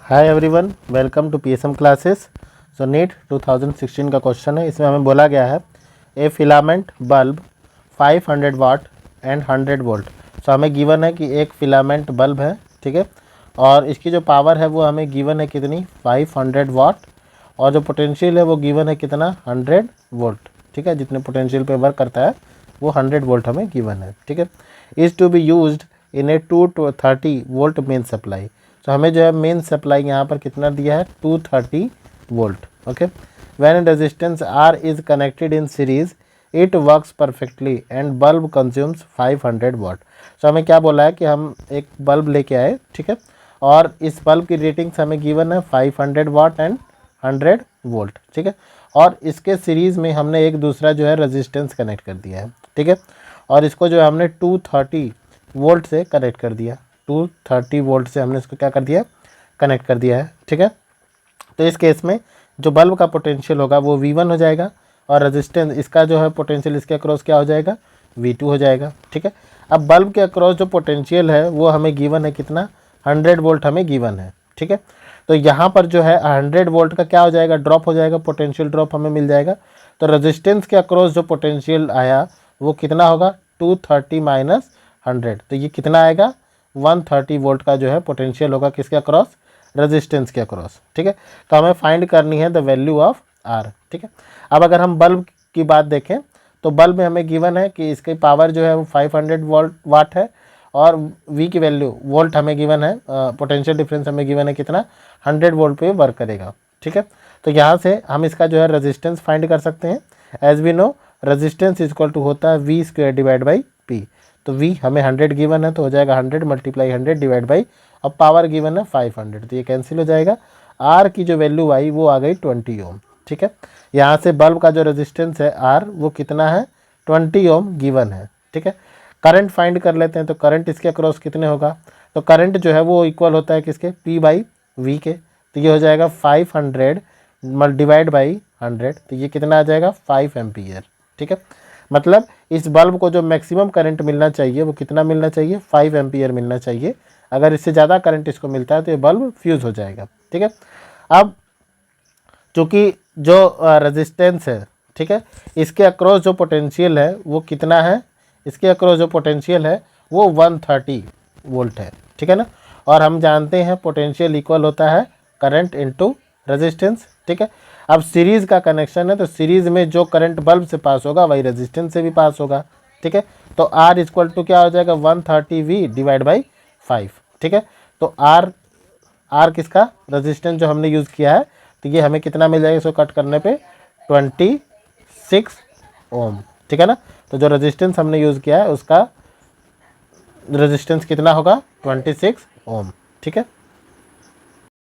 Hi everyone, welcome to PSM classes. So NEET 2016 का question है। इसमें हमें बोला गया है a filament bulb 500 watt and 100 volt. So हमें गिवन है कि एक फिलामेंट बल्ब है, ठीक है, और इसकी जो पावर है वो हमें गिवन है कितनी 500 वाट, और जो पोटेंशियल है वो गिवन है कितना 100 वोल्ट, ठीक है। जितने पोटेंशियल पे वर्क करता है वो 100 वोल्ट हमें गिवन है, ठीक है। Is to be used in a 230 volt main supply. तो हमें जो है मेन सप्लाई यहाँ पर कितना दिया है 230 volt, okay. When resistance R is connected in series it works perfectly and bulb consumes 500 वाट। तो हमें क्या बोला है कि हम एक बल्ब लेके आए, ठीक है, और इस बल्ब की रेटिंग्स हमें गिवन है 500 वाट एंड 100 वोल्ट, ठीक है। और इसके सीरीज़ में हमने एक दूसरा जो है रेजिस्टेंस कनेक्ट कर दिया है, ठीक है, और इसको जो है हमने 230 वोल्ट से कनेक्ट कर दिया। 230 वोल्ट से हमने इसको क्या कर दिया, कनेक्ट कर दिया है, ठीक है। तो इस केस में जो बल्ब का पोटेंशियल होगा वो V1 हो जाएगा, और रेजिस्टेंस इसका जो है पोटेंशियल इसके अक्रॉस क्या हो जाएगा V2 हो जाएगा, ठीक है। अब बल्ब के अक्रॉस जो पोटेंशियल है वो हमें गिवन है कितना 100 वोल्ट हमें गिवन है, ठीक है। तो यहाँ पर जो है 100 वोल्ट का क्या हो जाएगा, ड्रॉप हो जाएगा, पोटेंशियल ड्रॉप हमें मिल जाएगा। तो रेजिस्टेंस के अक्रॉस जो पोटेंशियल आया वो कितना होगा 230 माइनस 100, तो ये कितना आएगा 130 वोल्ट का जो है पोटेंशियल होगा किसके अक्रॉस, रेजिस्टेंस के अक्रॉस, ठीक है। तो हमें फाइंड करनी है द वैल्यू ऑफ आर, ठीक है। अब अगर हम बल्ब की बात देखें तो बल्ब में हमें गिवन है कि इसकी पावर जो है वो 500 वाट है, और V की वैल्यू वोल्ट हमें गिवन है, पोटेंशियल डिफरेंस हमें गिवन है कितना 100 वोल्ट पे वर्क करेगा, ठीक है। तो यहाँ से हम इसका जो है रेजिस्टेंस फाइंड कर सकते हैं। As we know resistance equal to होता है V² डिवाइड बाई P। तो V हमें 100 गिवन है तो हो जाएगा 100 मल्टीप्लाई 100 डिवाइड बाई, अब पावर गिवन है 500, तो ये कैंसिल हो जाएगा। R की जो वैल्यू आई वो आ गई 20 ओम, ठीक है। यहाँ से बल्ब का जो रेजिस्टेंस है R वो कितना है 20 ओम गिवन है, ठीक है। करंट फाइंड कर लेते हैं, तो करंट इसके अक्रॉस कितने होगा, तो करंट जो है वो इक्वल होता है किसके P बाई V के। तो ये हो जाएगा 500 डिवाइड बाई 100, तो ये कितना आ जाएगा 5 एम्पीयर, ठीक है। मतलब इस बल्ब को जो मैक्सिमम करंट मिलना चाहिए वो कितना मिलना चाहिए 5 एम्पीयर मिलना चाहिए। अगर इससे ज़्यादा करंट इसको मिलता है तो ये बल्ब फ्यूज़ हो जाएगा, ठीक है। अब चूँकि जो रेजिस्टेंस है, ठीक है, इसके अक्रॉस जो पोटेंशियल है वो कितना है, इसके अक्रॉस जो पोटेंशियल है वो 130 वोल्ट है, ठीक है ना। और हम जानते हैं पोटेंशियल इक्वल होता है करंट इनटू रेजिस्टेंस, ठीक है। अब सीरीज़ का कनेक्शन है तो सीरीज़ में जो करंट बल्ब से पास होगा वही रेजिस्टेंस से भी पास होगा, ठीक है। तो R इक्वल टू क्या हो जाएगा 130V डिवाइड बाई 5, ठीक है। तो R किसका रेजिस्टेंस जो हमने यूज़ किया है, तो ये हमें कितना मिल जाएगा, इसको कट करने पे 26 ओम, ठीक है ना। तो जो रेजिस्टेंस हमने यूज़ किया है उसका रेजिस्टेंस कितना होगा 26 ओम, ठीक है।